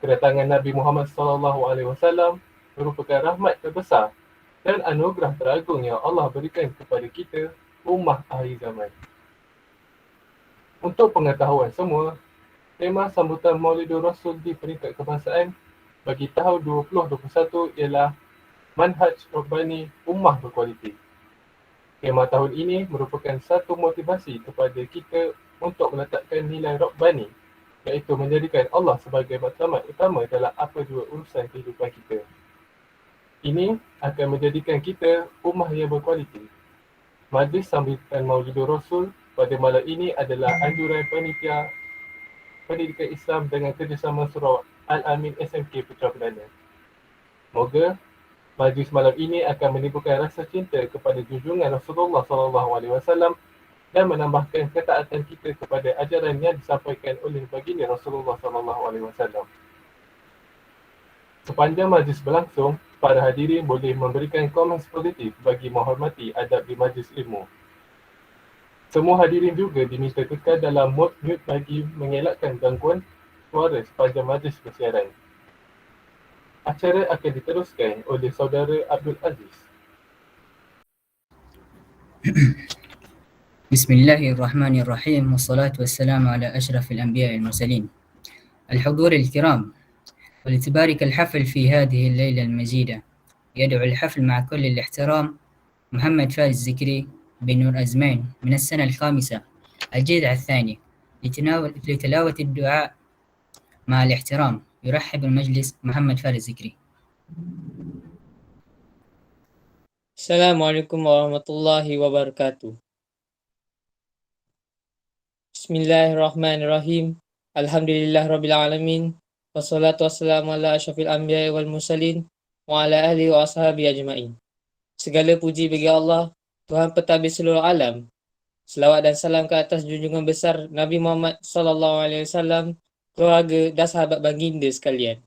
Kedatangan Nabi Muhammad SAW merupakan rahmat terbesar dan anugerah teragung yang Allah berikan kepada kita, ummah akhir zaman. Untuk pengetahuan semua, tema sambutan Maulidur Rasul di peringkat kebangsaan bagi tahun 2021 ialah Manhaj Rabbani Ummah Berkualiti. Tema tahun ini merupakan satu motivasi kepada kita untuk meletakkan nilai Rabbani, iaitu menjadikan Allah sebagai matlamat utama dalam apa jua urusan kehidupan kita. Ini akan menjadikan kita ummah yang berkualiti. Majlis sambutan Maulidur Rasul pada malam ini adalah anjuran panitia Pendidikan Islam dengan kerjasama Surau Al-Amin SMK Putra Perdana. Moga majlis malam ini akan menimbulkan rasa cinta kepada junjungan Rasulullah SAW dan menambahkan ketaatan kita kepada ajaran yang disampaikan oleh baginda Rasulullah SAW. Sepanjang majlis berlangsung, para hadirin boleh memberikan komen positif bagi menghormati adab di majlis ilmu. Semua hadirin juga diminta kekal dalam mode mute bagi mengelakkan gangguan suara sepanjang majlis bersiaran. Acara akan diteruskan oleh saudara Abdul Aziz. Bismillahirrahmanirrahim. Wassalatu wassalamu ala ashrafil anbiya wal mursalin. الحضور الكرام، ولتبارك الحفل في هذه الليلة المجيدة، يدعو الحفل مع كل الاحترام محمد فارس زكري بن نور أزمين من السنة الخامسة الجذع الثاني لتلاوة الدعاء مع الاحترام. يرحب المجلس محمد فارس زكري. Assalamualaikum warahmatullahi wabarakatuh. Bismillahirrahmanirrahim. Alhamdulillah Rabbil Alamin. Wassalatu wassalamu ala ashrafil anbiya wal mursalin wa ala ahli wa ashabi ajma'in. Segala puji bagi Allah, Tuhan pentadbir seluruh alam. Selawat dan salam ke atas junjungan besar Nabi Muhammad SAW, keluarga dan sahabat baginda sekalian.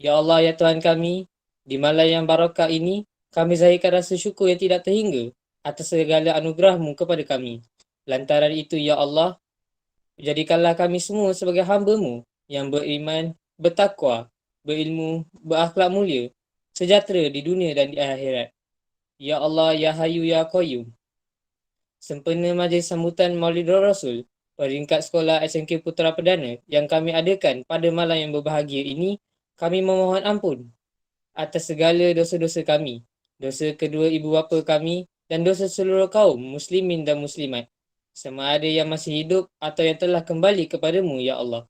Ya Allah, ya Tuhan kami, di malam yang barakah ini, kami zahirkan rasa syukur yang tidak terhingga atas segala anugerah-Mu kepada kami. Lantaran itu, ya Allah, jadikanlah kami semua sebagai hamba-Mu yang beriman, bertakwa, berilmu, berakhlak mulia, sejahtera di dunia dan di akhirat. Ya Allah, ya Hayyu, ya Qayyum. Sempena majlis sambutan Maulidur Rasul peringkat sekolah SMK Putra Perdana yang kami adakan pada malam yang berbahagia ini, kami memohon ampun atas segala dosa-dosa kami, dosa kedua ibu bapa kami dan dosa seluruh kaum muslimin dan muslimat, sama ada yang masih hidup atau yang telah kembali kepadamu, ya Allah.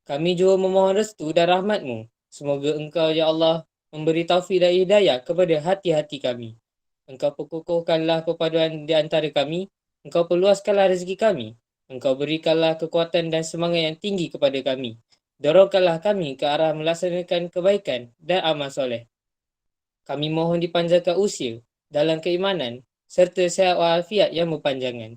Kami juga memohon restu dan rahmat-Mu. Semoga Engkau, ya Allah, memberi taufik dan hidayah kepada hati-hati kami. Engkau perkukuhkanlah perpaduan di antara kami. Engkau perluaskanlah rezeki kami. Engkau berikanlah kekuatan dan semangat yang tinggi kepada kami. Dorongkanlah kami ke arah melaksanakan kebaikan dan amal soleh. Kami mohon dipanjangkan usia dalam keimanan serta sihat walafiat yang berpanjangan.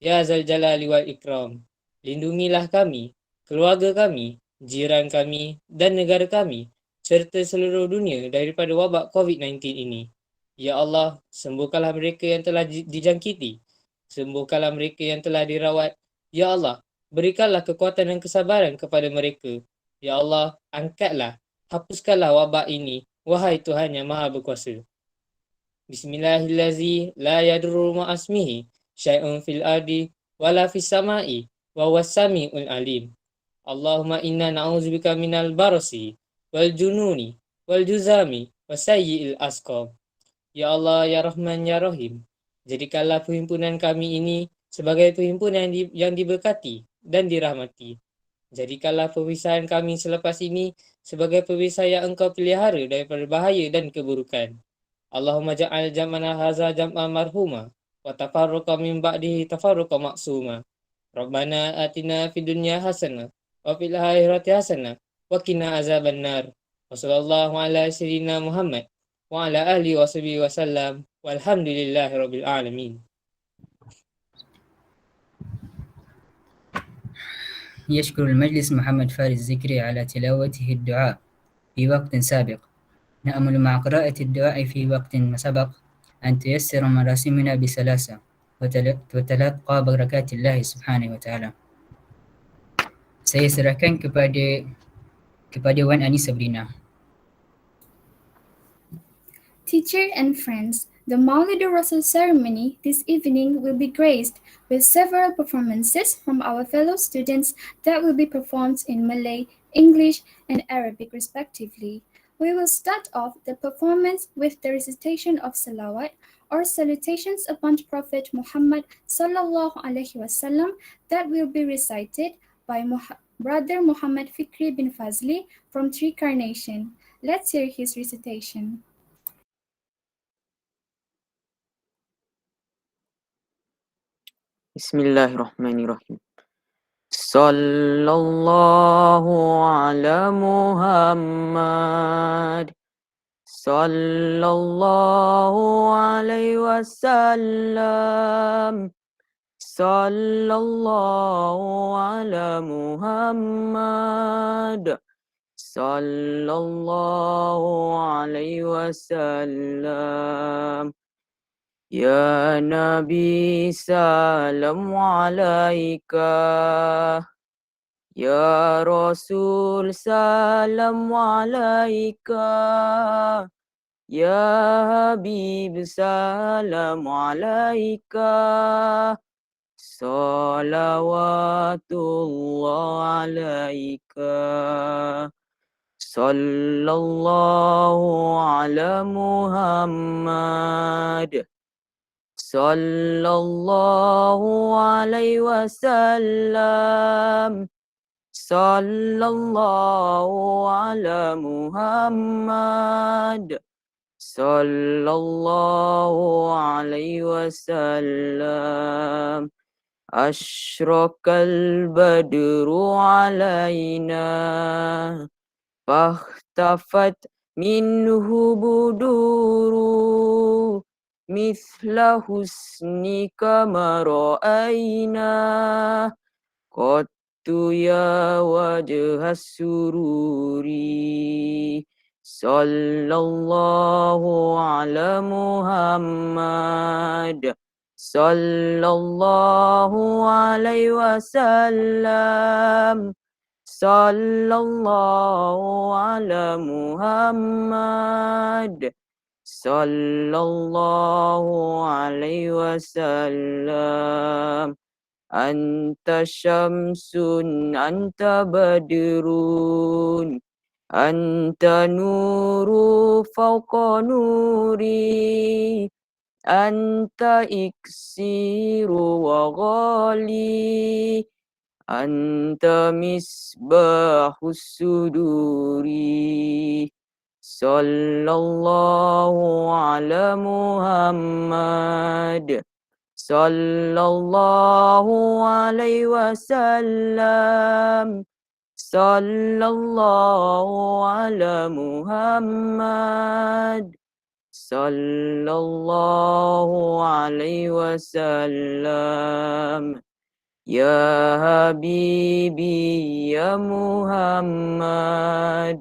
Ya Zal Jalali wal Ikram, lindungilah kami, keluarga kami, jiran kami dan negara kami serta seluruh dunia daripada wabak COVID-19 ini. Ya Allah, sembuhkanlah mereka yang telah dijangkiti. Sembuhkanlah mereka yang telah dirawat. Ya Allah, berikanlah kekuatan dan kesabaran kepada mereka. Ya Allah, angkatlah, hapuskanlah wabak ini, wahai Tuhan yang Maha Berkuasa. Bismillahirrahmanirrahim. La yadurru ma'asmihi syai'un fil ardi wala fis sama'i wa huwas sami'ul alim. Allahumma inna na'udzubika minal barasi wal jununi wal juzami wasayyi'il asqam. Ya Allah, ya Rahman, ya Rahim, jadikanlah perhimpunan kami ini sebagai perhimpunan yang diberkati dan dirahmati. Jadikanlah perpisahan kami selepas ini sebagai perpisahan yang Engkau pelihara daripada bahaya dan keburukan. Allahumma ja'al jam'ana haza jam'an marhuma wa tafarruqa min ba'dihi tafarruqa maksuma. Rabbana atina fid dunya hasanah wa fil akhirati hasanah wa qina azabannar. Wa sallallahu ala sayyidina Muhammad wa ala alihi wa sahbihi wa sallam walhamdulillahi rabbil alamin. يشكر المجلس محمد فارس زكري على تلاوته الدعاء في وقت سابق. نأمل مع قراءة الدعاء في وقت سبق أن تيسر مراسمنا بسلاسة وتلقى بركات الله سبحانه وتعالى. Saya serahkan kepada Kepada Wan Ani Sabrina. Teacher and friends, the Maulidur Rasul ceremony this evening will be graced with several performances from our fellow students that will be performed in Malay, English, and Arabic respectively. We will start off the performance with the recitation of salawat or salutations upon Prophet Muhammad sallallahu alaihi wasallam that will be recited by Brother Muhammad Fikri bin Fazli from Tree Carnation. Let's hear his recitation. Bismillahirrahmanirrahim. Sallallahu ala Muhammad. Sallallahu alaihi wasallam. Sallallahu ala Muhammad. Sallallahu alaihi wasallam. Ya Nabi salam alaika. Ya Rasul salam alaika. Ya Habib salam alaika. Salawatullah alaika. Sallallahu ala Muhammad. Sallallahu alaihi wasallam. Sallallahu ala Muhammad. Sallallahu alaihi wasallam. Ashraqal badru alaina. Fahtafat minhu buduru. Mithla husnika ma ra'ayna. Qattu ya wajhas sururi. Sallallahu ala Muhammad. Sallallahu alaihi wasallam. Sallallahu ala Muhammad. Sallallahu alaihi wasallam. Anta syamsun, anta badrun. Anta nuru fawqa nuri. Anta iksiru wa ghali. Anta misbahus suduri. Sallallahu ala Muhammad. Sallallahu alaihi wasallam. Sallallahu ala Muhammad. Sallallahu alaihi wasallam. Ya Habibi ya Muhammad.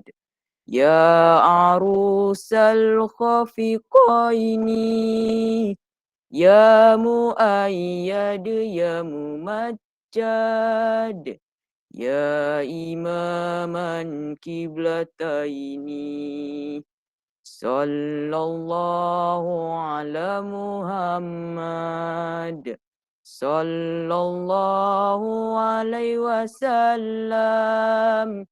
Ya arusal khafiqaini. Ya muayyad ya mumajjad. Ya imaman kiblataini. Sallallahu ala Muhammad. Sallallahu alaihi wasallam.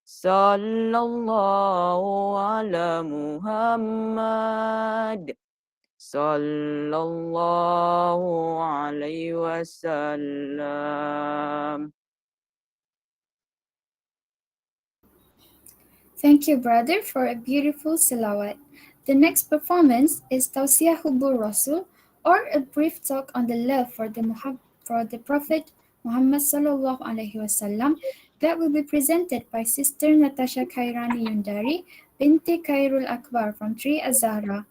Sallallahu ala Muhammad. Sallallahu alaihi wasallam. Thank you, brother, for a beautiful salawat. The next performance is Tawsiyah Hubbur Rasul, or a brief talk on the love for the Prophet Muhammad sallallahu alaihi wasallam, that will be presented by Sister Natasha Khairani Yundari binti Khairul Akbar from Tree Az-Zahra.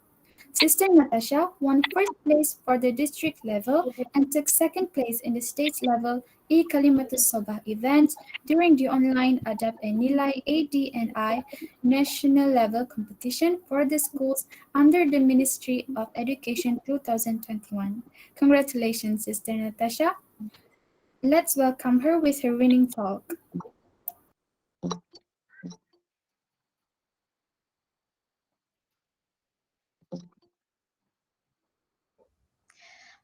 Sister Natasha won first place for the district level and took second place in the state level Kalimatus Sobah event during the online Adab and Nilai ADNI national level competition for the schools under the Ministry of Education 2021. Congratulations, Sister Natasha. Let's welcome her with her winning talk.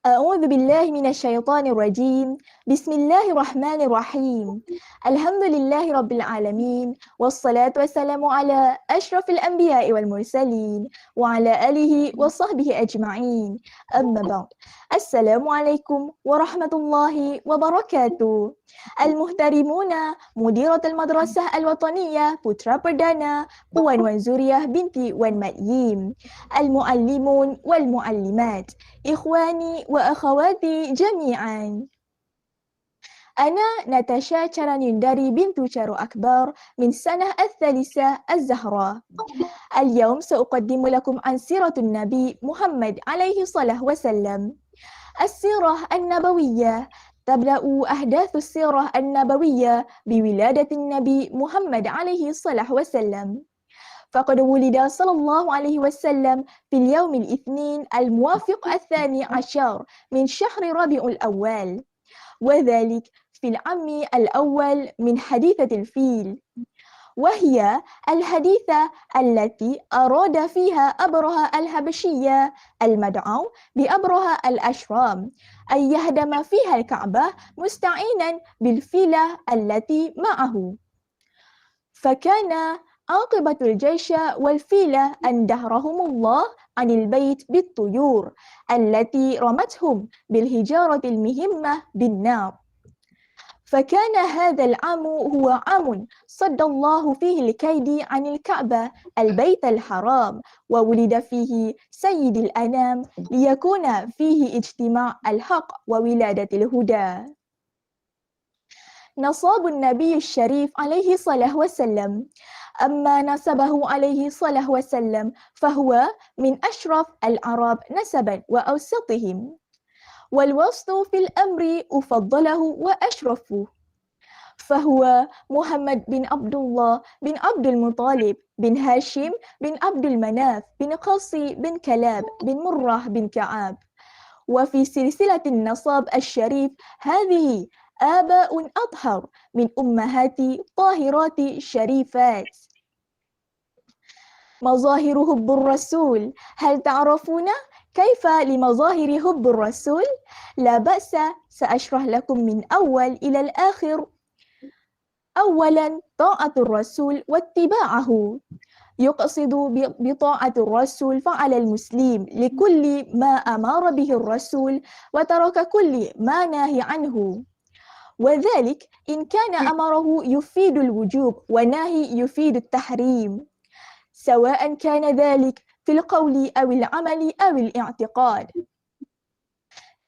أعوذ بالله من الشيطان الرجيم. بسم الله الرحمن الرحيم. الحمد لله رب العالمين، والصلاة والسلام على أشرف الأنبياء والمرسلين وعلى آله وصحبه أجمعين. أما بعد، السلام عليكم ورحمة الله وبركاته. المحترمون مديرة المدرسة الوطنية Putra Perdana Puan Wan Zuriah binti Wan Madyim, المعلمون والمعلمات، إخواني وأخواتي جميعا. أنا ناتاشا تشارانينداري بنت شارو أكبر من سنة الثالثة الزهراء. اليوم سأقدم لكم عن سيرة النبي محمد عليه الصلاة والسلام. السيرة النبوية تبدأ أحداث السيرة النبوية بولادة النبي محمد عليه الصلاة والسلام. فقد ولد صلى الله عليه وسلم في اليوم الاثنين الموافق 12 من شهر ربيع الأول، وذلك في العام الأول من حديثة الفيل، وهي الحديثة التي أراد فيها أبرهة الحبشية المدعو بأبرهة الأشرام أن يهدم فيها الكعبة مستعينا بالفيلة التي معه. فكان عاقبة الجيش والفيلة أن دهرهم الله عن البيت بالطيور التي رمتهم بالحجارة المهمة بالنار. فكان هذا العام هو عام صد الله فيه الكيد عن الكعبة البيت الحرام، وولد فيه سيد الأنام ليكون فيه اجتماع الحق وولادة الهدى. نصاب النبي الشريف عليه الصلاة والسلام. أما نسبه عليه الصلاة والسلام فهو من أشرف العرب نسبا وأوسطهم، والوسط في الأمر أفضله وأشرفه، فهو محمد بن عبد الله بن عبد المطلب بن هاشم بن عبد المناف بن قصي بن كلاب بن مرة بن كعاب. وفي سلسلة النصاب الشريف هذه آباء أطهر من أمهات طاهرات شريفات. مظاهر حب الرسول. هل تعرفون كيف لمظاهر حب الرسول؟ لا بأس، سأشرح لكم من أول إلى الآخر. أولا، طاعة الرسول واتباعه. يقصد بطاعة الرسول فعل المسلم لكل ما أمر به الرسول وترك كل ما نهي عنه، وذلك إن كان أمره يفيد الوجوب ونهي يفيد التحريم، سواء كان ذلك في القول أو العمل أو الاعتقاد.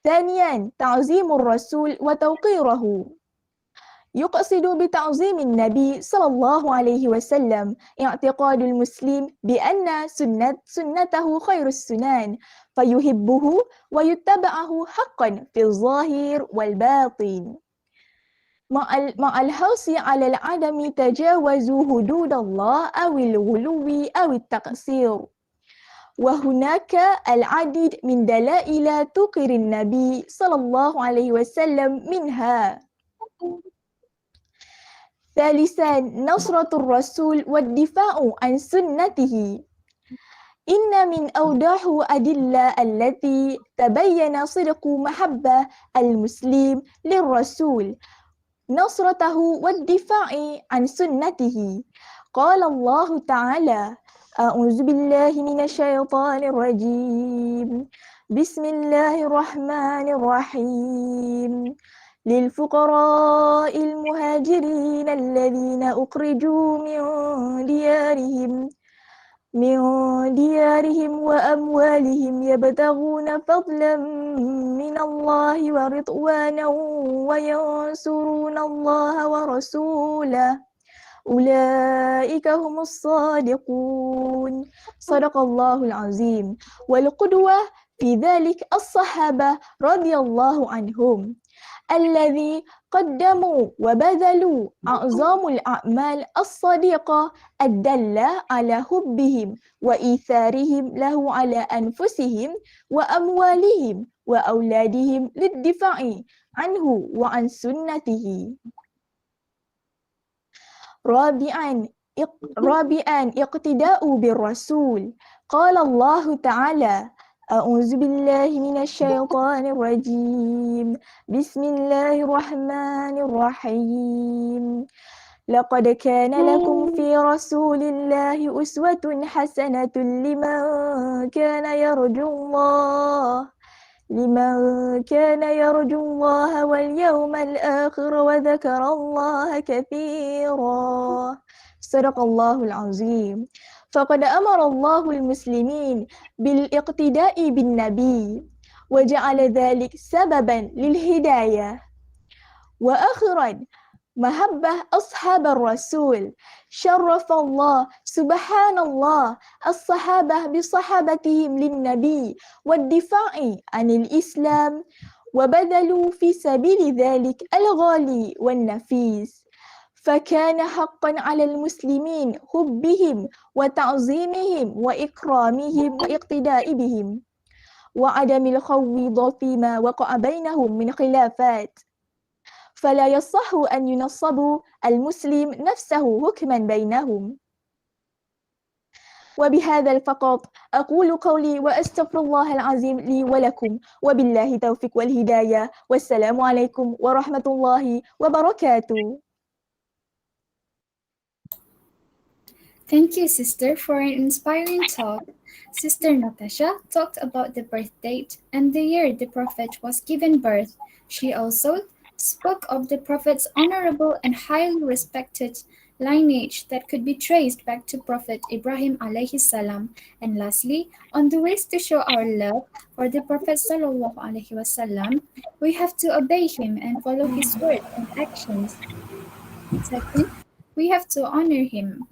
ثانيا، تعظيم الرسول وتوقيره. يقصد بتعظيم النبي صلى الله عليه وسلم اعتقاد المسلم بأن سنته خير السنن، فيحبه ويتبعه حقا في الظاهر والباطن، مع الحرص على العدم تجاوز حدود الله أو الغلو أو التقصير. وهناك العديد من دلائل توقير النبي صلى الله عليه وسلم، منها: ثالثا، نصرة الرسول والدفاع عن سنته. إن من أوضح أدلة التي تبين صدق محبة المسلم للرسول نصرته والدفاع عن سنته. قال الله تعالى: أعوذ بالله من الشيطان الرجيم، بسم الله الرحمن الرحيم. للفقراء المهاجرين الذين أخرجوا من ديارهم وأموالهم يبتغون فضلا من الله ورضوانا وينصرون الله ورسوله أولئك هم الصادقون. صدق الله العظيم. والقدوة في ذلك الصحابة رضي الله عنهم الذي قدموا وبذلوا أعظم الأعمال الصديقة الدالة على حبهم وإيثارهم له على أنفسهم وأموالهم وأولادهم للدفاع عنه وعن سنته. رابعا اقتداء بالرسول. قال الله تعالى: أعوذ بالله من الشيطان الرجيم بسم الله الرحمن الرحيم لقد كان لكم في رسول الله أسوة حسنة لمن كان يرجو الله واليوم الآخر وذكر الله كثيرا صدق الله العظيم فقد أمر الله المسلمين بالاقتداء بالنبي وجعل ذلك سببا للهداية وآخرا محبة أصحاب الرسول شرف الله سبحان الله الصحابة بصحابتهم للنبي والدفاع عن الإسلام وبذلوا في سبيل ذلك الغالي والنفيس فكان حقا على المسلمين حبهم وتعظيمهم وإكرامهم واقتداء بهم وعدم الخوض فيما وقع بينهم من خلافات فلا يصح أن ينصبوا المسلم نفسه حكما بينهم وبهذا فقط أقول قولي وأستغفر الله العظيم لي ولكم وبالله التوفيق والهداية والسلام عليكم ورحمة الله وبركاته. Thank you, sister, for an inspiring talk. Sister Natasha talked about the birth date and the year the Prophet was given birth. She also spoke of the Prophet's honorable and highly respected lineage that could be traced back to Prophet Ibrahim alayhi salam. And lastly, on the ways to show our love for the Prophet sallallahu alaihi wasallam, we have to obey him and follow his words and actions. Second, we have to honor him.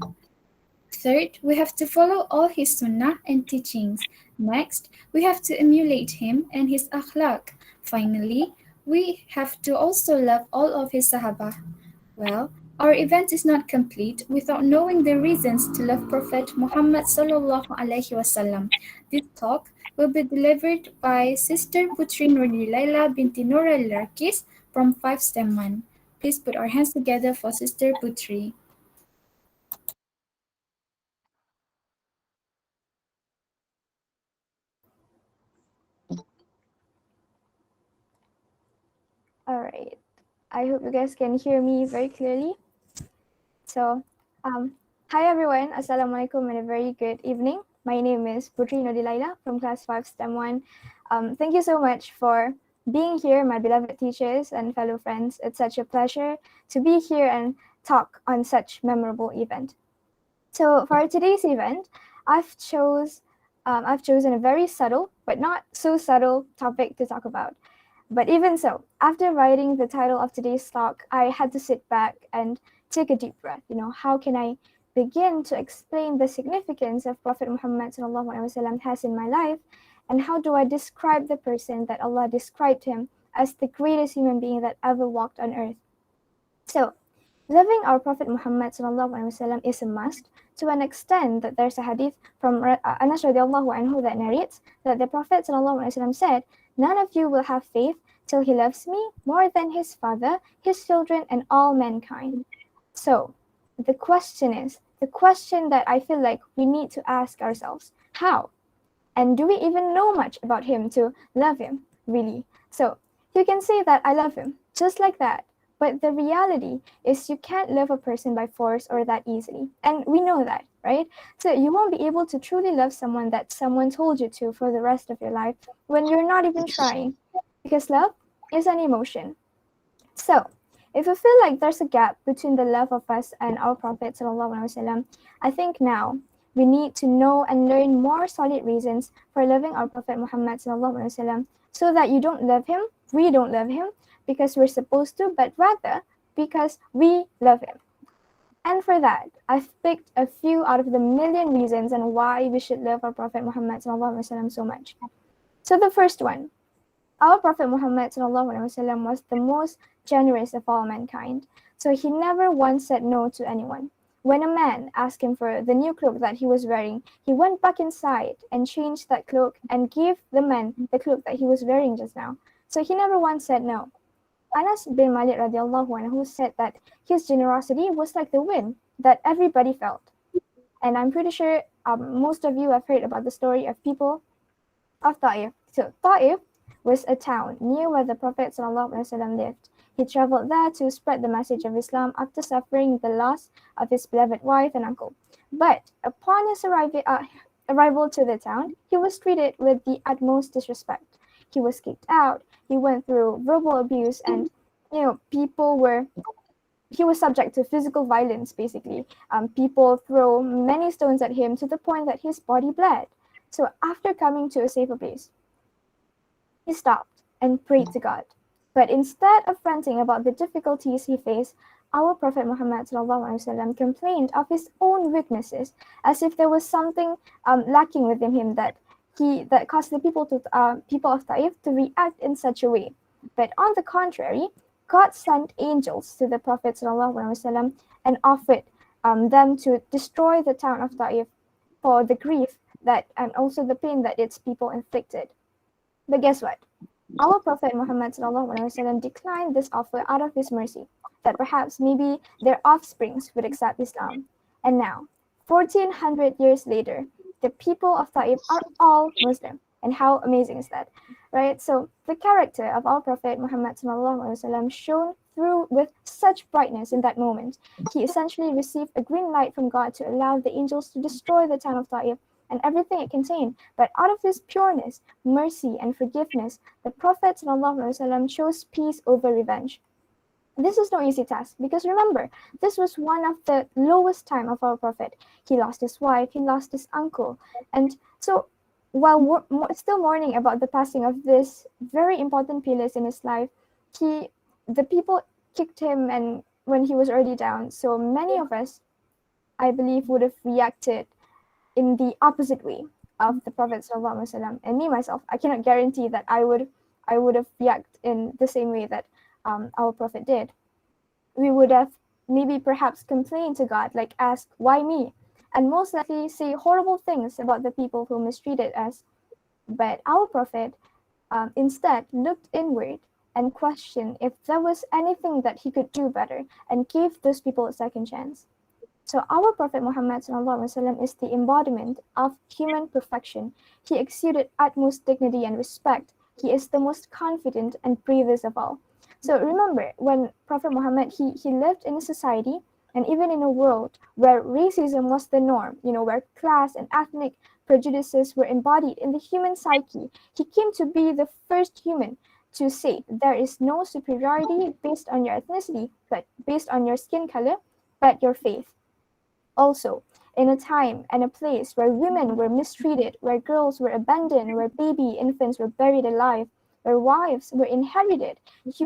Third, we have to follow all his sunnah and teachings. Next, we have to emulate him and his akhlaq. Finally, we have to also love all of his sahaba. Well, our event is not complete without knowing the reasons to love Prophet Muhammad sallallahu alaihi wasallam. This talk will be delivered by Sister Putri Nurdilaila binti Nur al-Larkis from 5 STEM 1. Please put our hands together for Sister Putri. All right. I hope you guys can hear me very clearly. So, hi everyone. Assalamualaikum and a very good evening. My name is Putri Nodilaila from class 5 STEM 1. Thank you so much for being here, my beloved teachers and fellow friends. It's such a pleasure to be here and talk on such memorable event. So for today's event, I've chosen a very subtle but not so subtle topic to talk about. But even so, after writing the title of today's talk, I had to sit back and take a deep breath. How can I begin to explain the significance of Prophet Muhammad sallallahu alaihi wasallam has in my life, and how do I describe the person that Allah described him as the greatest human being that ever walked on earth? So, loving our Prophet Muhammad sallallahu alaihi wasallam is a must, to an extent that there's a hadith from Anas radiallahu anhu that narrates that the Prophet sallallahu alaihi wasallam said, "None of you will have faith till he loves me more than his father, his children, and all mankind." So, the question that I feel like we need to ask ourselves, how? And do we even know much about him to love him, really? So, you can say that I love him, just like that. But the reality is you can't love a person by force or that easily. And we know that, right? So you won't be able to truly love someone that someone told you to for the rest of your life when you're not even trying. Because love is an emotion. So if you feel like there's a gap between the love of us and our Prophet ﷺ, I think now we need to know and learn more solid reasons for loving our Prophet Muhammad ﷺ, so that you don't love him, we don't love him, because we're supposed to, but rather because we love him. And for that, I've picked a few out of the million reasons on why we should love our Prophet Muhammad ﷺ so much. So the first one, our Prophet Muhammad ﷺ was the most generous of all mankind. So he never once said no to anyone. When a man asked him for the new cloak that he was wearing, he went back inside and changed that cloak and gave the man the cloak that he was wearing just now. So he never once said no. Anas bin Malik radiallahu anhu said that his generosity was like the wind that everybody felt. And I'm pretty sure most of you have heard about the story of people of Ta'if. So Ta'if was a town near where the Prophet ﷺ lived. He traveled there to spread the message of Islam after suffering the loss of his beloved wife and uncle. But upon his arrival to the town, he was treated with the utmost disrespect. He was kicked out. He went through verbal abuse, and he was subject to physical violence. Basically, people throw many stones at him to the point that his body bled. So after coming to a safer place, he stopped and prayed to God. But instead of ranting about the difficulties he faced, our Prophet Muhammad ﷺ complained of his own weaknesses, as if there was something lacking within him that caused the people of Taif to react in such a way. But on the contrary, God sent angels to the Prophet ﷺ and offered them to destroy the town of Taif for the grief and also the pain that its people inflicted. But guess what? Our Prophet Muhammad ﷺ declined this offer out of his mercy, that perhaps maybe their offsprings would accept Islam. And now, 1400 years later, the people of Taif are all Muslim. And how amazing is that, right? So the character of our Prophet Muhammad ﷺ shone through with such brightness in that moment. He essentially received a green light from God to allow the angels to destroy the town of Taif and everything it contained. But out of his pureness, mercy, and forgiveness, the Prophet ﷺ chose peace over revenge. This is no easy task, because remember, this was one of the lowest time of our Prophet. He lost his wife, he lost his uncle, and so while still mourning about the passing of this very important pillars in his life, the people kicked him and when he was already down. So many of us, I believe, would have reacted in the opposite way of the Prophet ﷺ. And me myself, I cannot guarantee that I would have reacted in the same way that our Prophet did. We would have maybe perhaps complained to God, like ask, why me? And most likely say horrible things about the people who mistreated us. But our Prophet instead looked inward and questioned if there was anything that he could do better, and gave those people a second chance. So our Prophet Muhammad ﷺ is the embodiment of human perfection. He exuded utmost dignity and respect. He is the most confident and bravest of all. So remember, when Prophet Muhammad, he lived in a society and even in a world where racism was the norm, where class and ethnic prejudices were embodied in the human psyche. He came to be the first human to say there is no superiority based on your ethnicity, but based on your skin color, but your faith. Also, in a time and a place where women were mistreated, where girls were abandoned, where baby infants were buried alive, where wives were inherited,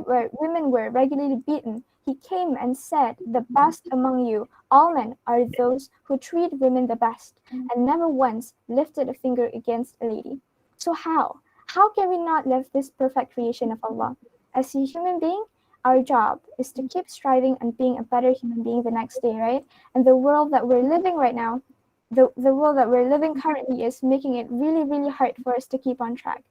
where women were regularly beaten, he came and said, the best among you, all men, are those who treat women the best, and never once lifted a finger against a lady. So how? How can we not live this perfect creation of Allah? As a human being, our job is to keep striving and being a better human being the next day, right? And the world that we're living right now, the world that we're living currently is making it really, really hard for us to keep on track.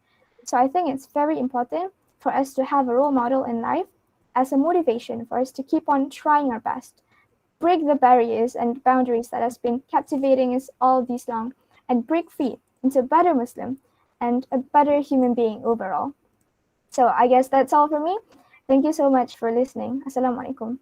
So I think it's very important for us to have a role model in life as a motivation for us to keep on trying our best, break the barriers and boundaries that has been captivating us all these long, and break free into a better Muslim and a better human being overall. So I guess that's all for me. Thank you so much for listening. Assalamualaikum.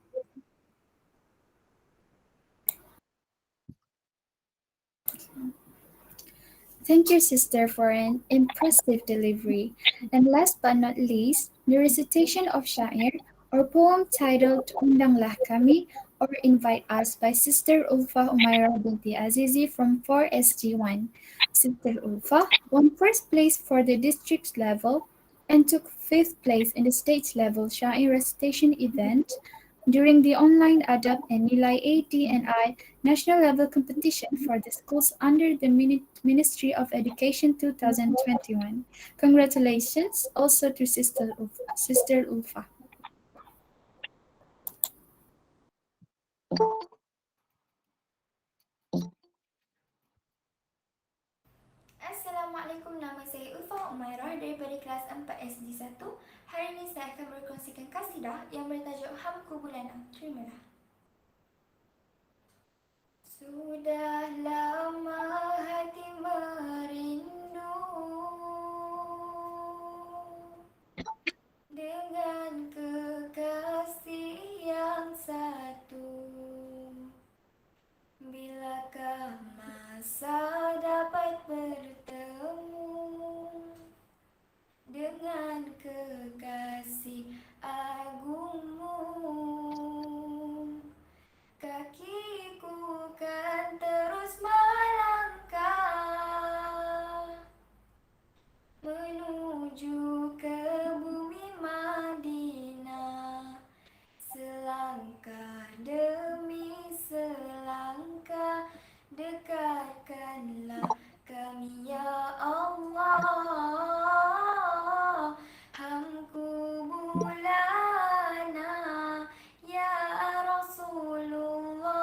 Thank you, sister, for an impressive delivery. And last but not least, the recitation of Syair, or poem titled Undanglah Kami, or Invite Us, by Sister Ulfa Umairah binti Azizi from 4SG1. Sister Ulfa won first place for the district level and took fifth place in the state level Syair recitation event during the online Adab and Nilai AD&I national level competition for the schools under the Ministry of Education 2021. Congratulations also to Sister Ulfa. Assalamualaikum, nama saya Ulfa Umairah daripada kelas 4SD1. Hari ini saya akan berkongsikan kasidah yang bertajuk Hamku Bulana. Terimalah. Sudah lama hati merindu masa dapat bertemu dengan kekasih agungmu. Kakiku kan terus melangkah menuju ke bumi Madinah, selangkah demi selangkah dekatkanlah kami ya Allah. Hamku bulana ya Rasulullah,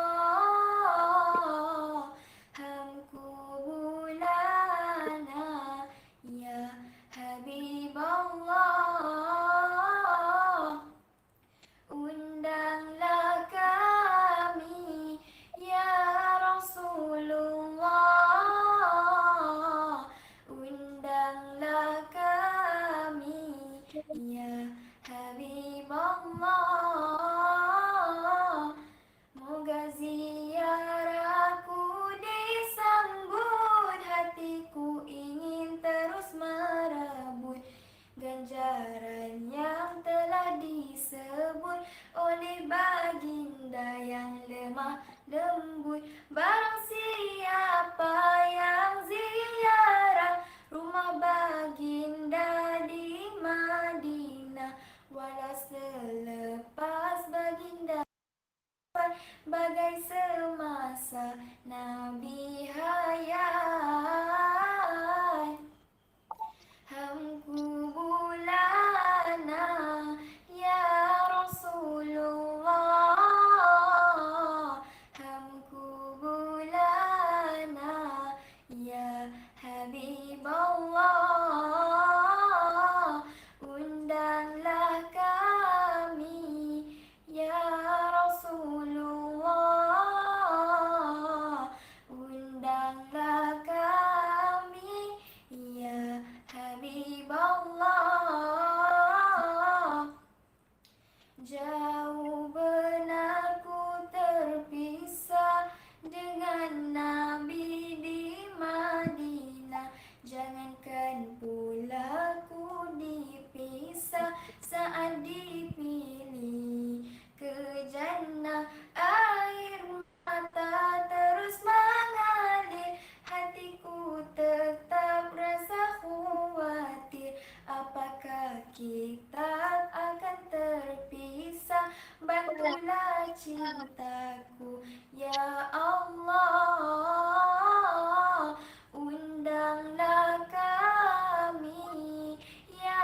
hamku bulana ya Habib Allah. Undanglah kami ya Rasulullah, undanglah kami ya Habib Allah. Moga ziarahku disambut, hatiku ingin terus merebut ganjaran yang telah disebut oleh baginda yang lemah lembut. Barang siapa yang ziarah rumah baginda di Madinah, walau selepas baginda bagai semasa Nabi hayat. Hamku bulana ya Rasulullah, hamku bulana ya Habib Allah. Undanglah kami ya Rasulullah, undanglah kami ya Habib Allah. Jauh benar ku terpisah dengan Nabi di Madinah, jangankan pula ku dipisah saat dipilih ke jannah. Air mata terus mengalir, hatiku tetap rasa khawatir. Apakah kita akan terpisah? Bantulah cintaku ya Allah. Undanglah kami ya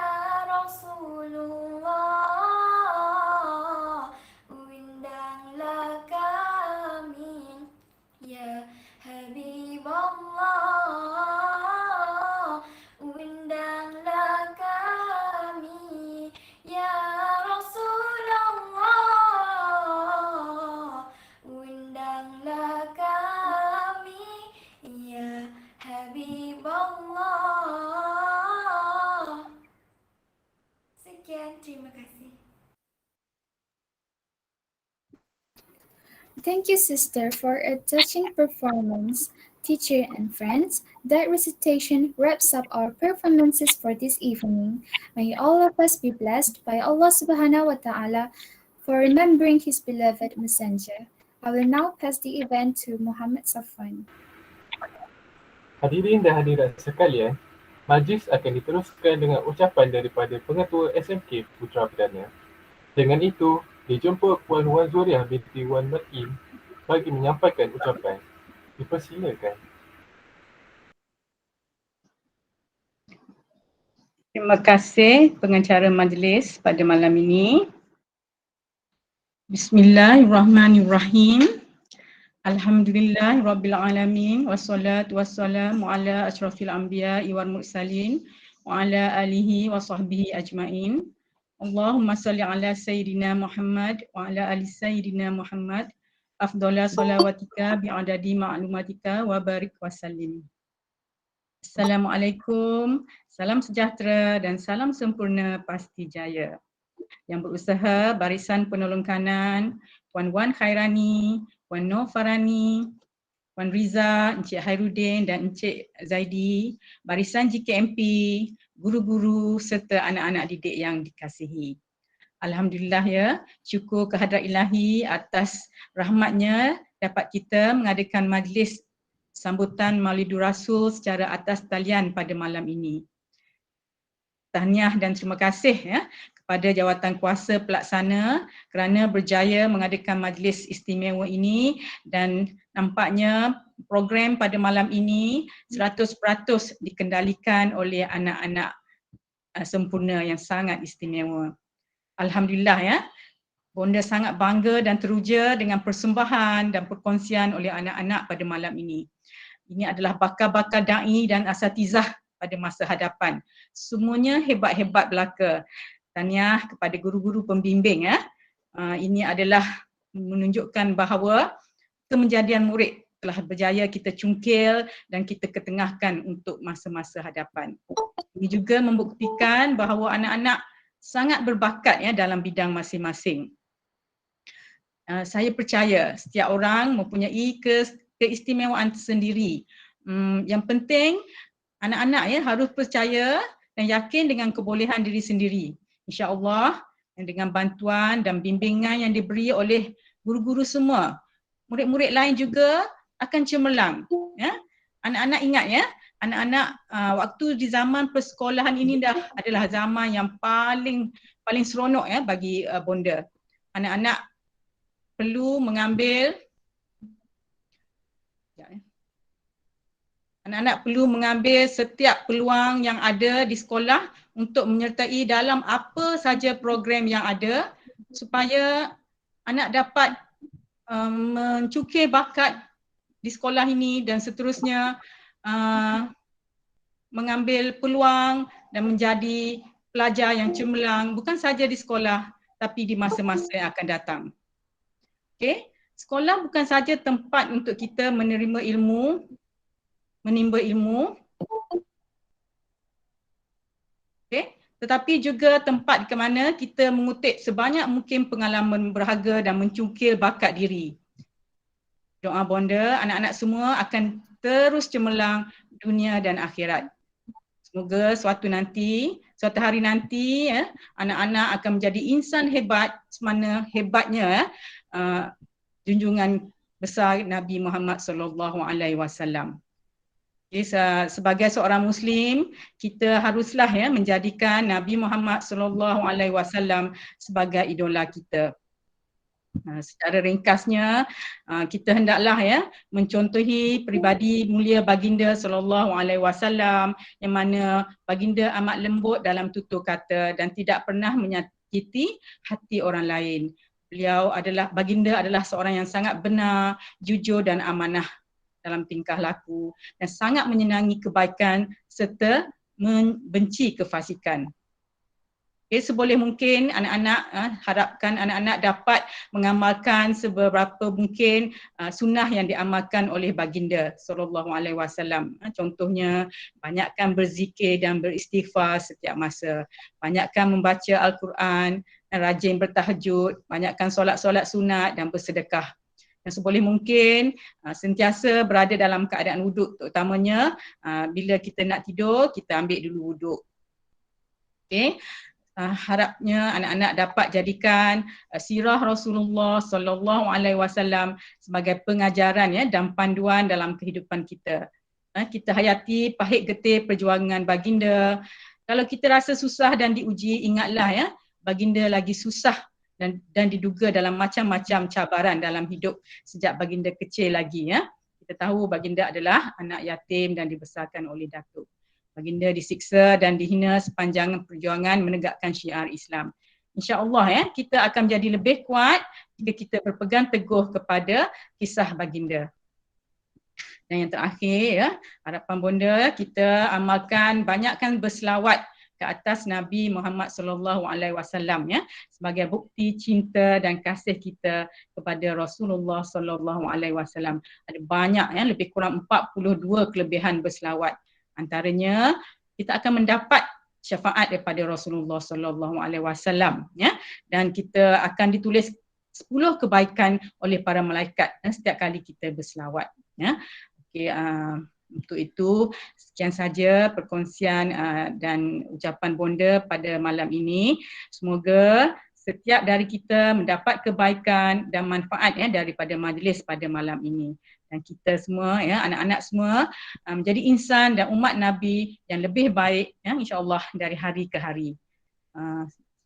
Rasulullah, undanglah kami ya Habib Allah. Undanglah kami ya Rasulullah, undanglah kami ya Habib Allah. Sekian, terima kasih. Thank you, sister, for a touching performance. Teacher and friends, that recitation wraps up our performances for this evening. May all of us be blessed by Allah subhanahu wa ta'ala for remembering His beloved messenger. I will now pass the event to Muhammad Safwan. Hadirin dan hadirat sekalian, majlis akan diteruskan dengan ucapan daripada Pengetua SMK Putra Perdana. Dengan itu, dijemput Puan Wan Zuriah binti Wan Matim bagi menyampaikan ucapan. Dipersilakan. Terima kasih pengacara majlis pada malam ini. Bismillahirrahmanirrahim. Alhamdulillahirabbil alamin wassalatu wassalamu ala asyrafil anbiya'i wal mursalin wa ala alihi wa sahbihi ajmain. Allahumma salli ala sayyidina Muhammad wa ala ali sayyidina Muhammad. Afdhala salawatika bi'adadi ma'lumatika wa barik wa sallim. Assalamualaikum, salam sejahtera dan salam sempurna pasti jaya. Yang berusaha Barisan Penolong Kanan, Puan Wan Khairani, Puan Nur Farani, Wan Riza, Encik Hairudin dan Encik Zaidi, barisan GKMP, guru-guru serta anak-anak didik yang dikasihi. Alhamdulillah ya, syukur kehadrat ilahi atas rahmatnya dapat kita mengadakan majlis sambutan Maulidur Rasul secara atas talian pada malam ini. Tahniah dan terima kasih ya kepada jawatan kuasa pelaksana kerana berjaya mengadakan majlis istimewa ini, dan nampaknya program pada malam ini 100% dikendalikan oleh anak-anak sempurna yang sangat istimewa. Alhamdulillah ya. Bonda sangat bangga dan teruja dengan persembahan dan perkongsian oleh anak-anak pada malam ini. Ini adalah bakal-bakal da'i dan asatizah pada masa hadapan. Semuanya hebat-hebat belaka. Tahniah kepada guru-guru pembimbing ya. Ini adalah menunjukkan bahawa kemenjadian murid telah berjaya kita cungkil dan kita ketengahkan untuk masa-masa hadapan. Ini juga membuktikan bahawa anak-anak sangat berbakat ya dalam bidang masing-masing. Saya percaya setiap orang mempunyai keistimewaan sendiri. Yang penting anak-anak ya harus percaya dan yakin dengan kebolehan diri sendiri. InsyaAllah dengan bantuan dan bimbingan yang diberi oleh guru-guru semua, murid-murid lain juga akan cemerlang. Ya? Anak-anak ingat ya, anak-anak waktu di zaman persekolahan ini adalah zaman yang paling seronok ya bagi bonda. Anak-anak perlu mengambil setiap peluang yang ada di sekolah untuk menyertai dalam apa saja program yang ada supaya anak dapat mencukir bakat di sekolah ini dan seterusnya mengambil peluang dan menjadi pelajar yang cemerlang bukan saja di sekolah tapi di masa-masa yang akan datang. Okey, sekolah bukan saja tempat untuk kita menerima ilmu, menimba ilmu. Okey, tetapi juga tempat ke mana kita mengutip sebanyak mungkin pengalaman berharga dan mencungkil bakat diri. Doa bonda anak-anak semua akan terus cemerlang dunia dan akhirat. Semoga suatu hari nanti ya, anak-anak akan menjadi insan hebat semana hebatnya junjungan besar Nabi Muhammad sallallahu alaihi wasallam. Sebagai seorang muslim, kita haruslah ya menjadikan Nabi Muhammad sallallahu alaihi wasallam sebagai idola kita. Secara ringkasnya, kita hendaklah ya mencontohi pribadi mulia baginda sallallahu alaihi wasallam yang mana baginda amat lembut dalam tutur kata dan tidak pernah menyakiti hati orang lain. Baginda adalah seorang yang sangat benar, jujur dan amanah dalam tingkah laku dan sangat menyenangi kebaikan serta membenci kefasikan. Okay, seboleh mungkin harapkan anak-anak dapat mengamalkan seberapa mungkin sunnah yang diamalkan oleh baginda sallallahu alaihi wasallam. Contohnya banyakkan berzikir dan beristighfar setiap masa, banyakkan membaca Al-Quran, rajin bertahajud, banyakkan solat-solat sunat dan bersedekah. Dan seboleh mungkin sentiasa berada dalam keadaan wuduk, terutamanya bila kita nak tidur, kita ambil dulu wuduk. Okay. Harapnya anak-anak dapat jadikan sirah Rasulullah sallallahu alaihi wasallam sebagai pengajaran ya dan panduan dalam kehidupan kita. Kita hayati pahit getih perjuangan baginda. Kalau kita rasa susah dan diuji, ingatlah ya, baginda lagi susah dan diduga dalam macam-macam cabaran dalam hidup sejak baginda kecil lagi ya. Kita tahu baginda adalah anak yatim dan dibesarkan oleh datuk. Baginda disiksa dan dihina sepanjang perjuangan menegakkan syiar Islam. InsyaAllah ya, kita akan menjadi lebih kuat jika kita berpegang teguh kepada kisah baginda. Dan yang terakhir ya, harapan bonda kita amalkan banyakkan berselawat ke atas Nabi Muhammad sallallahu alaihi wasallam ya sebagai bukti cinta dan kasih kita kepada Rasulullah sallallahu alaihi wasallam. Ada banyak ya, lebih kurang 42 kelebihan berselawat. Antaranya kita akan mendapat syafaat daripada Rasulullah sallallahu alaihi wasallam ya, dan kita akan ditulis 10 kebaikan oleh para malaikat setiap kali kita berselawat ya. Okey, untuk itu sekian saja perkongsian dan ucapan bonda pada malam ini. Semoga setiap dari kita mendapat kebaikan dan manfaat ya daripada majlis pada malam ini. Dan kita semua ya, anak-anak semua menjadi insan dan umat Nabi yang lebih baik ya, insya-Allah dari hari ke hari.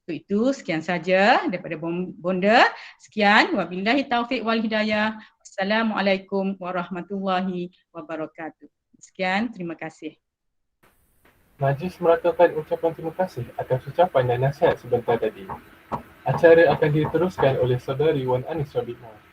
Untuk itu sekian saja daripada bonda. Sekian, wabillahi taufik wal hidayah. Assalamualaikum warahmatullahi wabarakatuh. Sekian, terima kasih. Majlis merakakan ucapan terima kasih atas ucapan dan nasihat sebentar tadi. Acara akan diteruskan oleh saudari Wan Anis Rabi'ah.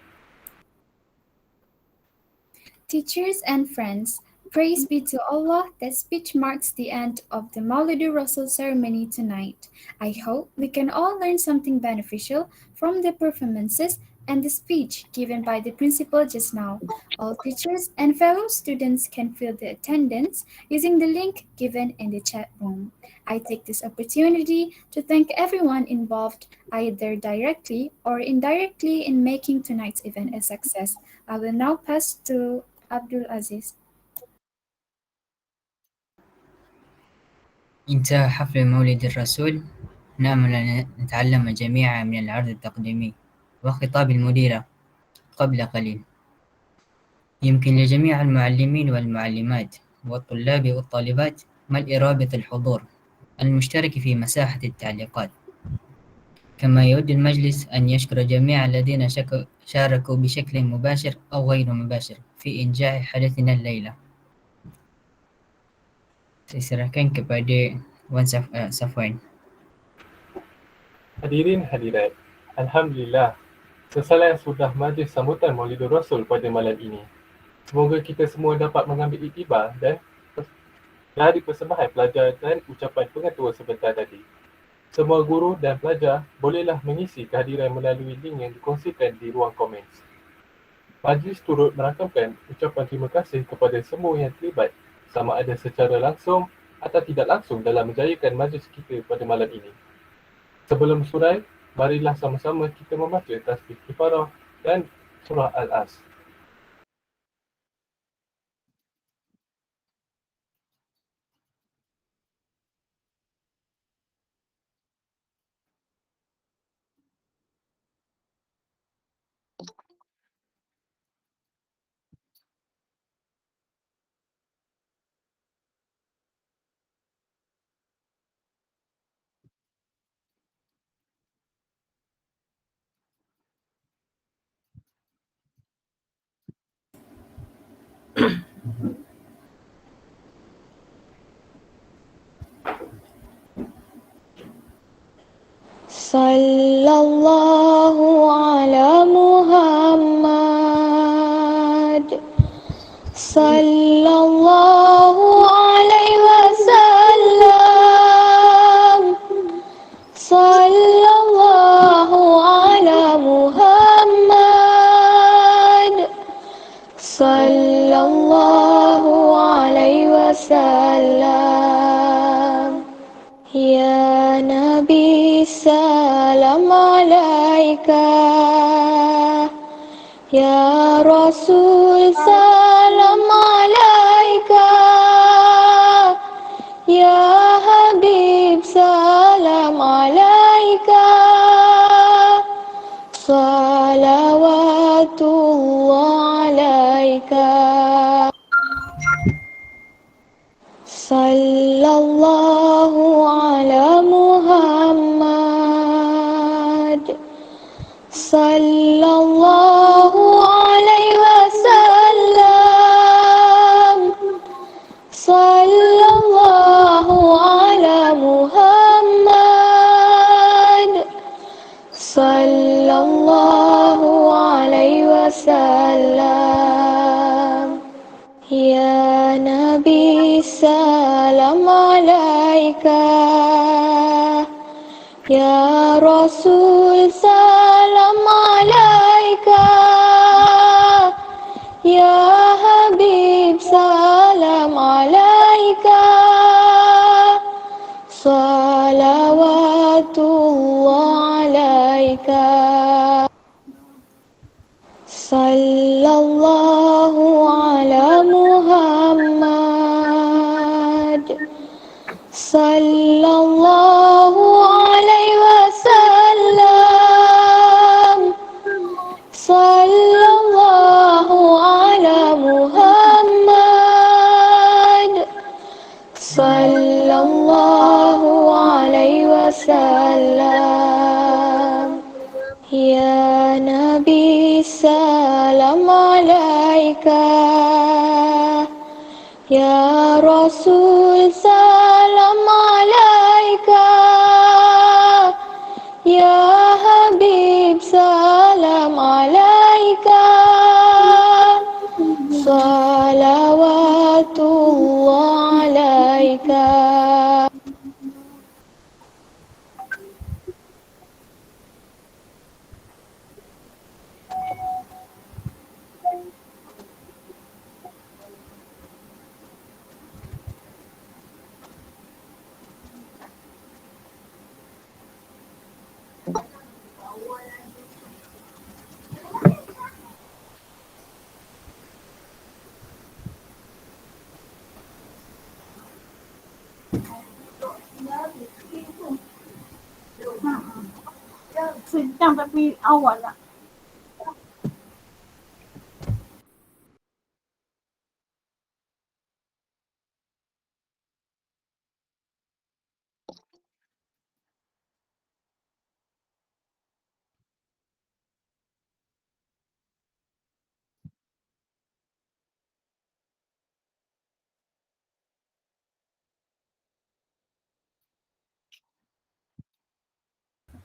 Teachers and friends, praise be to Allah that speech marks the end of the Maulidur Rasul ceremony tonight. I hope we can all learn something beneficial from the performances and the speech given by the principal just now. All teachers and fellow students can fill the attendance using the link given in the chat room. I take this opportunity to thank everyone involved, either directly or indirectly, in making tonight's event a success. I will now pass to Abdul Aziz. انتهى حفل مولد الرسول. نأمل أن نتعلم جميعا من العرض التقديمي وخطاب المديرة قبل قليل. يمكن لجميع المعلمين والمعلمات والطلاب والطالبات ملء رابط الحضور المشترك في مساحة التعليقات. كما يود المجلس أن يشكر جميع الذين شاركوا بشكل مباشر أو غير مباشر في إنجاح حدثنا الليلة. Saya serahkan kepada Wan Safwan. Hadirin hadirat, Alhamdulillah, selesai sudah majlis sambutan Maulidur Rasul pada malam ini. Semoga kita semua dapat mengambil iktibar dan dari persembahan pelajar dan ucapan pengetua sebentar tadi. Semua guru dan pelajar bolehlah mengisi kehadiran melalui link yang dikongsikan di ruang komen. Majlis turut merakamkan ucapan terima kasih kepada semua yang terlibat, sama ada secara langsung atau tidak langsung dalam menjayakan majlis kita pada malam ini. Sebelum surai, marilah sama-sama kita membaca tasbih kifarah dan surah Al-As. Sallallahu ala Muhammad. Sallallahu alaihi wasallam. Sallallahu ala Muhammad. Sallallahu alaihi wasallam. Ya Nabi salam alaika, Ya Rasul salam alaika, Ya Habib salam alaika, salawatullah alaika. Sallallahu ala Muhammad. Sallallahu alaihi wasallam. Sallallahu ala Muhammad. Sallallahu alaihi wasallam. Ya Nabi salam alaika, Ya Rasul salam alaika, Ya Habib salam alaika, salawatullah alaika. Sallallahu Sallallahu alaihi wasallam. Sallallahu ala Muhammad. Sallallahu alaihi wasallam. Ya Nabi salam alaika. Ya Rasul salam alaika. Ya Habib salam alaika. Salawatullah alaika. Sedang tapi awal lah.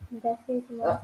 Terima kasih semua.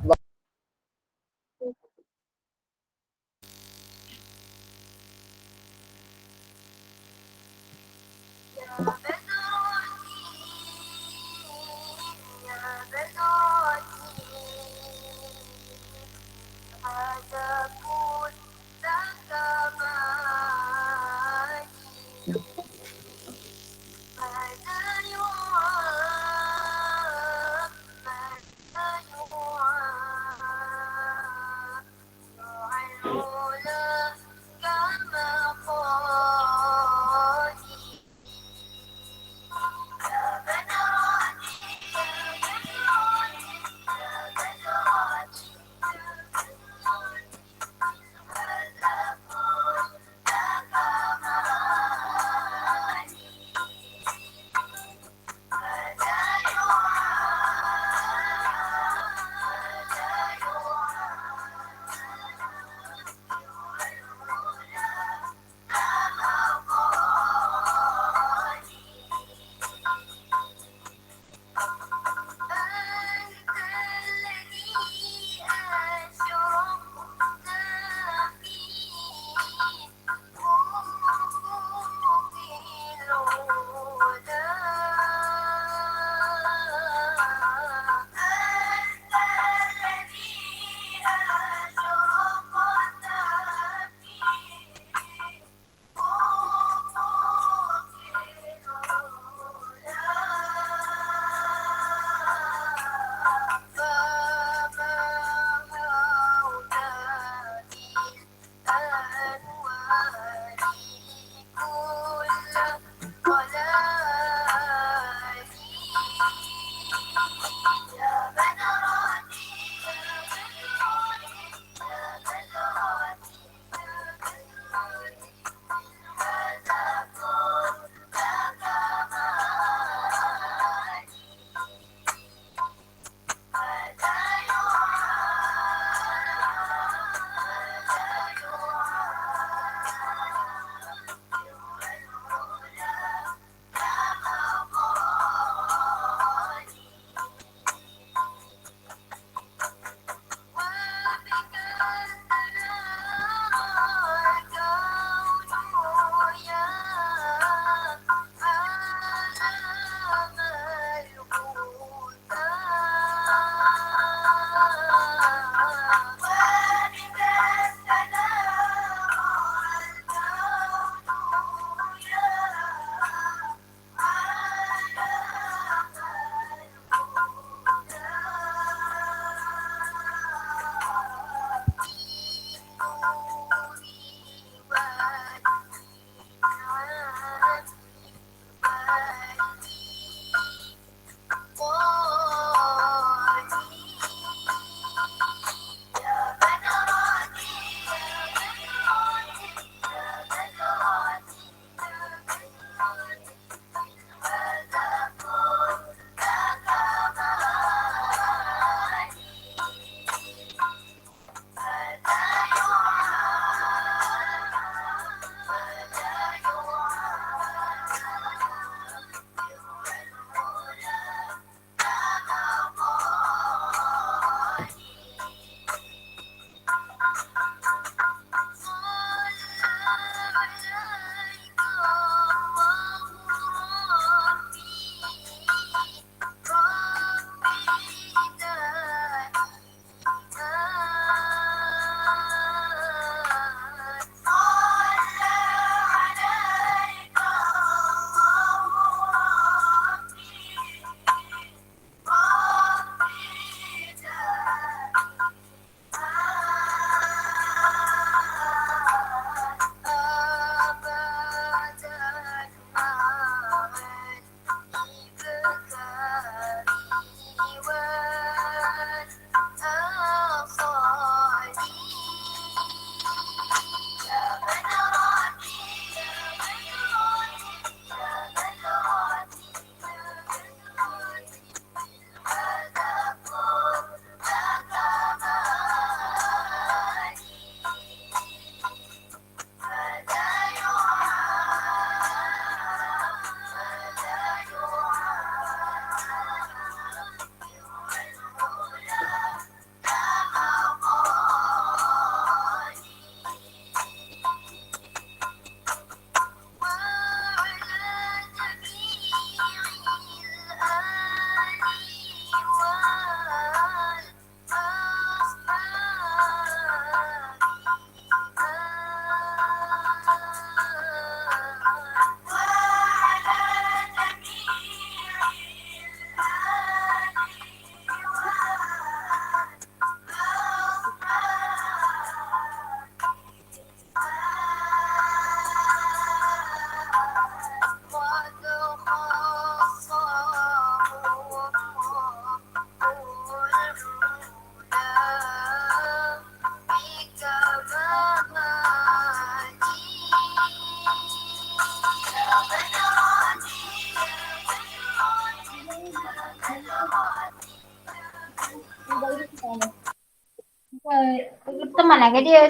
Teman lagi dia.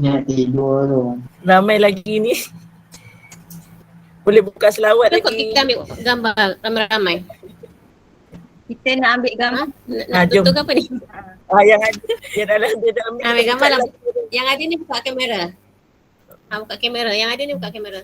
Nak tidur tu. Ramai lagi ni. Boleh buka selawat Kenapa lagi. kita ambil gambar ramai-ramai? Kita nak ambil gambar. Nak jom. tutup ke apa ni? Yang ada, yang dalam ni. Ambil gambar lah. Yang ada ni buka kamera. Buka kamera. Yang ada ni buka kamera.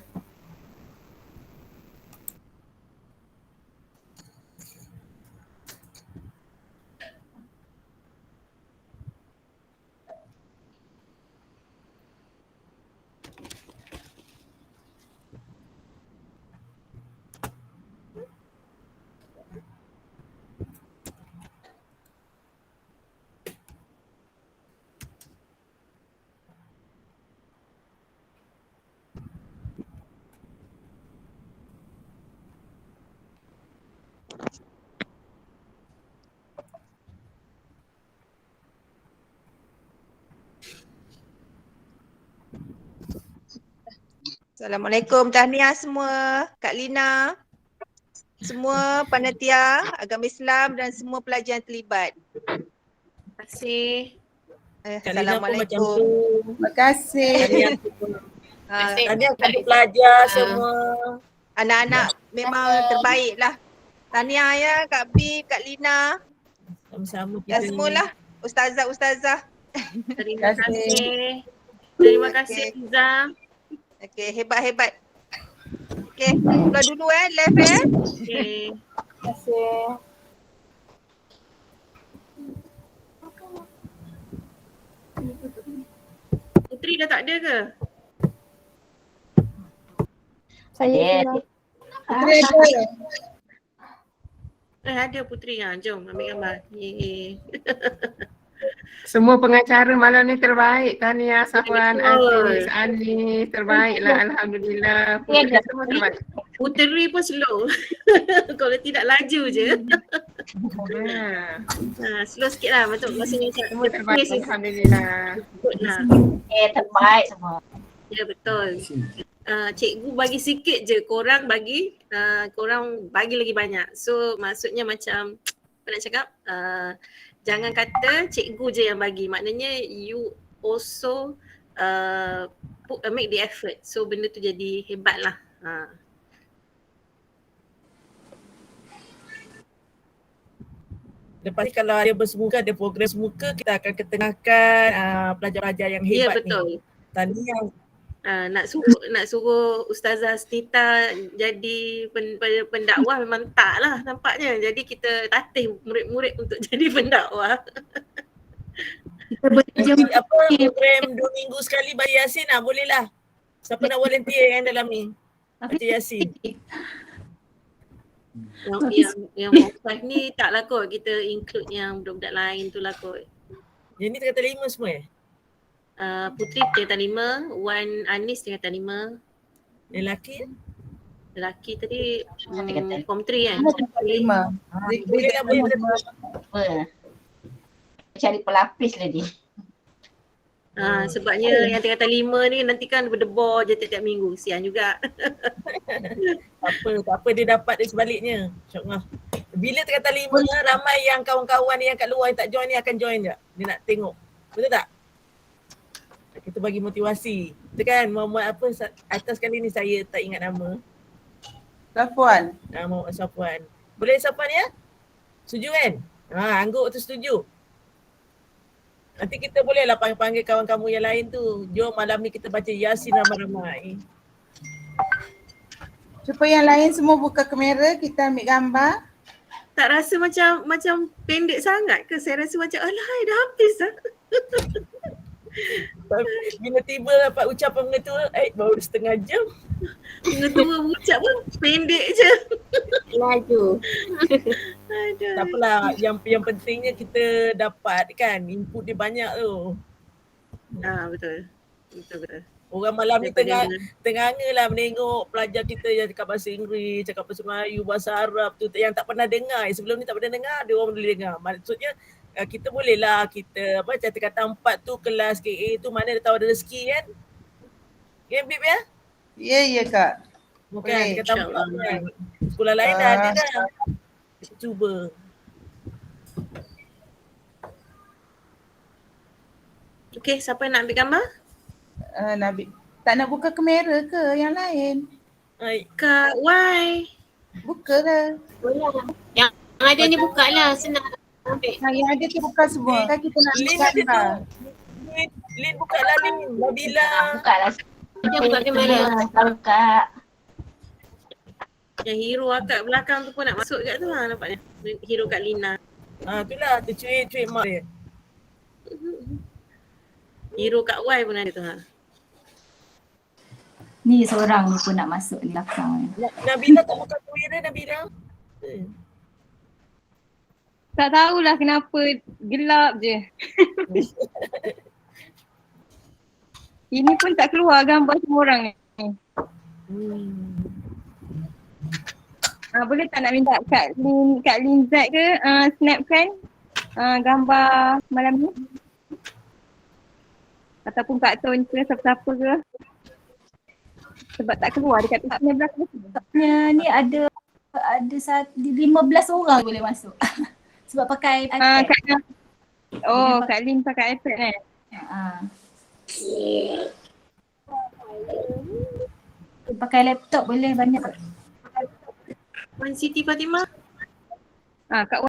Assalamualaikum, tahniah semua, Kak Lina, semua panitia agama Islam dan semua pelajar yang terlibat. Terima kasih. Assalamualaikum. Terima kasih. Tahniah kepada pelajar semua. Anak-anak memang terbaik lah. Tahniah ya Kak Bib, Kak Lina. Sama-sama dan semualah ustazah-ustazah. Terima kasih. Terima kasih Iza. Okey, hebat-hebat. Okey, keluar dulu live Okey. Terima kasih. Putri dah tak ada ke? Saya Putri ada Putri. Jom ambil gambar. Yeay. Semua pengacara malam ni terbaik. Tahniah Safwan, Betul. Anis, terbaiklah. Alhamdulillah. Putri semua terbaik. Puteri pun slow. Kalau tidak laju je. Slow sikit lah. Maksudnya semua terbaik. Alhamdulillah. Terbaik semua. Ya betul. Cikgu bagi sikit je, korang bagi lagi banyak. So maksudnya macam apa nak cakap, jangan kata cikgu je yang bagi, maknanya you also make the effort. So benda tu jadi hebat lah. Lepas ni kalau ada bersemuka, ada program semuka, kita akan ketengahkan pelajar-pelajar yang hebat ni. Ya betul. Tahniah. Nak suruh Ustazah Stita jadi pendakwah memang tak lah nampaknya. Jadi kita tatih murid-murid untuk jadi pendakwah. Apa program 2 minggu sekali baca Yasin boleh lah. Siapa nak volunteer yang dalam ni? Baca Yasin. Yang Mokfah ni taklah kot kita include yang budak-budak lain tu lah kot. Yang ni tingkatan 5 semua Putri tingkatan 5, Wan Anis tingkatan 5. Lelaki? Lelaki tadi form 3 kan? Tingkatan 5. Boleh lah. Cari pelapis lagi. Sebabnya yang tingkatan 5 ni nanti kan berdebar je tiap-tiap minggu. Sian juga. Tak apa dia dapat dia sebaliknya. InsyaAllah. Bila tingkatan 5 ramai yang kawan-kawan yang kat luar yang tak join ni akan join je. Dia nak tengok. Betul tak? Kita bagi motivasi. Itu kan Muhammad apa atas kali ni saya tak ingat nama. Safwan. Muhammad Safwan. Boleh Safwan ya? Setuju kan? Angguk tu setuju. Nanti kita bolehlah panggil kawan kamu yang lain tu. Jom malam ni kita baca Yasin ramai-ramai. Cuba yang lain semua buka kamera, kita ambil gambar. Tak rasa macam pendek sangat ke? Saya rasa macam alah dah habis dah. Bila tiba dapat ucapan mengetua, baru setengah jam. Mengetua ucap pun pendek je. Laju. Tak apalah, yang pentingnya kita dapat kan, input dia banyak tu. Betul. Betul. Orang malam ni tengah-tengah lah menengok pelajar kita yang cakap bahasa Inggeris, cakap bahasa Melayu, bahasa Arab tu yang tak pernah dengar. Sebelum ni tak pernah dengar, dia orang boleh dengar. Maksudnya kita bolehlah kita apa kata 4 tu kelas KA tu mana dia tahu ada rezeki kan? Ya Bib ya? Ya Kak. Bukan Boleh, kata 4 kan. Sekolah lain dah ada dah. Kita cuba. Okay, siapa nak ambil gambar? Nabi. Tak nak buka kamera ke yang lain? Kak, why? Buka lah. Yang ada ni buka lah, senang ambil. Yang ada tu buka semua. Kan kita nak Lin ambil ada gambar. tu. Lin buka lah Lin. Nabila. Buka lah. Dia buka kamera. Tahu Kak. Yang hero akak belakang tu pun nak masuk kat tu lah nampaknya. Hero Kak Lina. Itulah tercuit-cuit mak dia. Hero Kak Y pun ada tu ha. Ni seorang ni pun nak masuk ni belakang ni. Nabila tak buka kamera Nabila. Tak tahulah kenapa gelap je. Ini pun tak keluar gambar semua orang ni. Boleh tak nak minta Kak Lin Z ke snapkan gambar malam ni? Ataupun Kak Ton ke siapa-siapa ke? Sebab tak keluar dekat pihaknya belakang. Ni ada 15 orang boleh masuk. Sebab pakai iPad. Kak Lin pakai iPad kan? Pakai laptop boleh banyak. Wan Siti Fatimah. Kak